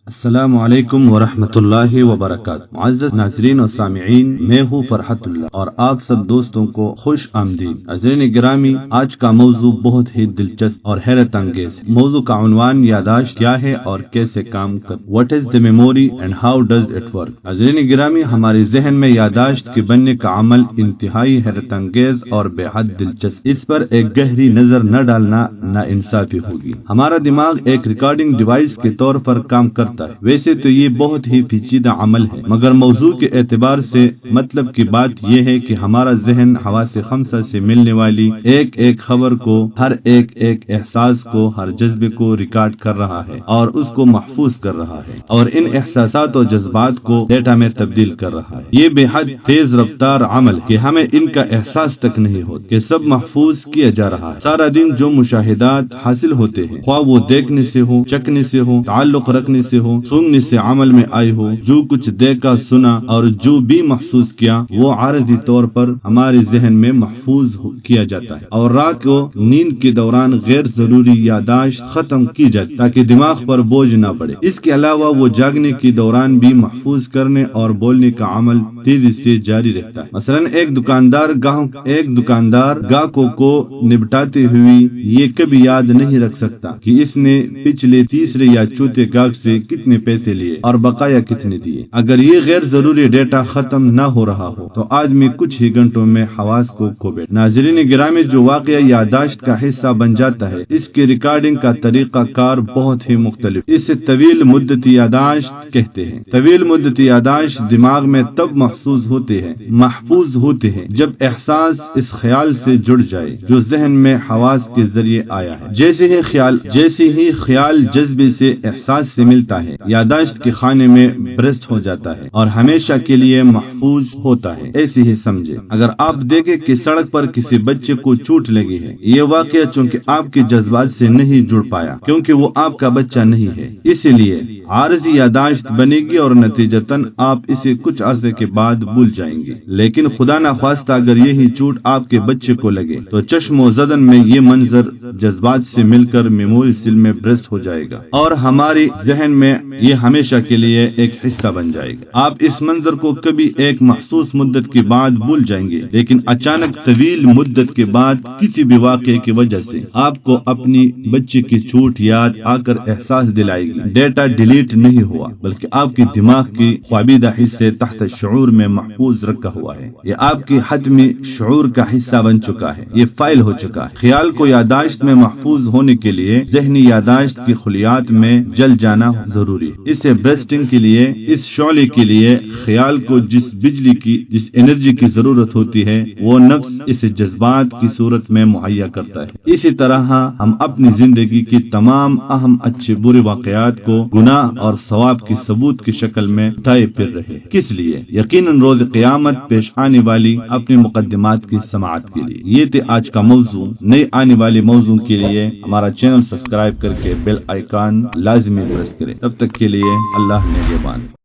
السلام علیکم ورحمۃ اللہ وبرکاتہ۔ معزز ناظرین و سامعین، میں ہوں فرحت اللہ اور آپ سب دوستوں کو خوش آمدید۔ ناظرین گرامی، آج کا موضوع بہت ہی دلچسپ اور حیرت انگیز ہے۔ موضوع کا عنوان یادداشت کیا ہے اور کیسے کام کر What is the memory and how does it work؟ ناظرین گرامی، ہمارے ذہن میں یادداشت کے بننے کا عمل انتہائی حیرت انگیز اور بے حد دلچسپ۔ اس پر ایک گہری نظر نہ ڈالنا ناانصافی ہوگی۔ ہمارا دماغ ایک ریکارڈنگ ڈیوائس کے طور پر کام کرتا ہے۔ ویسے تو یہ بہت ہی پیچیدہ عمل ہے، مگر موضوع کے اعتبار سے مطلب کی بات یہ ہے کہ ہمارا ذہن حواس خمسہ سے ملنے والی ایک ایک خبر کو، ہر ایک احساس کو، ہر جذبے کو ریکارڈ کر رہا ہے اور اس کو محفوظ کر رہا ہے اور ان احساسات و جذبات کو ڈیٹا میں تبدیل کر رہا ہے۔ یہ بے حد تیز رفتار عمل کہ ہمیں ان کا احساس تک نہیں ہوتا کہ سب محفوظ کیا جا رہا ہے۔ سارا دن جو مشاہدات حاصل ہوتے ہیں، خواہ وہ دیکھنے سے ہو، چکھنے سے ہو، تعلق رکھنے سے ہو، سننے سے عمل میں آئی ہو، جو کچھ دیکھا، سنا اور جو بھی محسوس کیا، وہ عارضی طور پر ہمارے ذہن میں محفوظ کیا جاتا ہے اور رات کو نیند کے دوران غیر ضروری یادداشت ختم کی جاتی تاکہ دماغ پر بوجھ نہ پڑے۔ اس کے علاوہ وہ جاگنے کے دوران بھی محفوظ کرنے اور بولنے کا عمل تیزی سے جاری رہتا ہے۔ مثلا ایک دکاندار گاہکوں کو نبٹاتے ہوئے یہ کبھی یاد نہیں رکھ سکتا کہ اس نے پچھلے تیسرے یا چوتھے گاہک سے کتنے پیسے لیے اور بقایا کتنے دیے۔ اگر یہ غیر ضروری ڈیٹا ختم نہ ہو رہا ہو تو آدمی کچھ ہی گھنٹوں میں حواس کو کھو بیٹھے۔ ناظرین گرامی، جو واقعہ یادداشت کا حصہ بن جاتا ہے، اس کی ریکارڈنگ کا طریقہ کار بہت ہی مختلف۔ اسے طویل مدتی یادداشت کہتے ہیں۔ طویل مدتی یادداشت دماغ میں تب محفوظ ہوتے ہیں جب احساس اس خیال سے جڑ جائے جو ذہن میں حواس کے ذریعے آیا ہے۔ جیسے ہی خیال جذبے سے احساس سے ملتا ہے، یادداشت کے خانے میں برسٹ ہو جاتا ہے اور ہمیشہ کے لیے محفوظ ہوتا ہے۔ ایسے ہی سمجھے، اگر آپ دیکھیں کہ سڑک پر کسی بچے کو چوٹ لگی ہے، یہ واقعہ چونکہ آپ کے جذبات سے نہیں جڑ پایا کیونکہ وہ آپ کا بچہ نہیں ہے، اسی لیے عارضی یادداشت بنے گی اور نتیجتاً آپ اسے کچھ عرصے کے بعد بھول جائیں گے۔ لیکن خدا نخواستہ اگر یہی چوٹ آپ کے بچے کو لگے تو چشم و زدن میں یہ منظر جذبات سے مل کر میموری سیل میں برسٹ ہو جائے گا اور ہمارے ذہن میں یہ ہمیشہ کے لیے ایک حصہ بن جائے گا۔ آپ اس منظر کو کبھی ایک محسوس مدت کے بعد بھول جائیں گے، لیکن اچانک طویل مدت کے بعد کسی بھی واقعے کی وجہ سے آپ کو اپنی بچے کی چوٹ یاد آ کر احساس دلائے گی۔ ڈیٹا ڈیلیٹ نہیں ہوا بلکہ آپ کے دماغ کی خوابیدہ حصے تحت شعور میں محفوظ رکھا ہوا ہے۔ یہ آپ کی حتمی شعور کا حصہ بن چکا ہے، یہ فائل ہو چکا ہے۔ خیال کو یادداشت میں محفوظ ہونے کے لیے ذہنی یادداشت کی خلیات میں جل جانا ضروری ہے۔ اسے برسٹنگ کے لیے، اس شعلے کے لیے خیال کو جس انرجی کی ضرورت ہوتی ہے، وہ نفس اسے جذبات کی صورت میں مہیا کرتا ہے۔ اسی طرح ہم اپنی زندگی کی تمام اہم اچھے برے واقعات کو گناہ اور ثواب کی ثبوت کی شکل میں اٹھائے پھر رہے ہیں۔ کس لیے؟ یقیناً روز قیامت پیش آنے والی اپنی مقدمات کی سماعت کے لیے۔ یہ تھے آج کا موضوع۔ نئے آنے والے موضوع کے لیے ہمارا چینل سبسکرائب کر کے بیل آئیکن لازمی پریس کریں۔ تب تک کے لیے اللہ نگہبان۔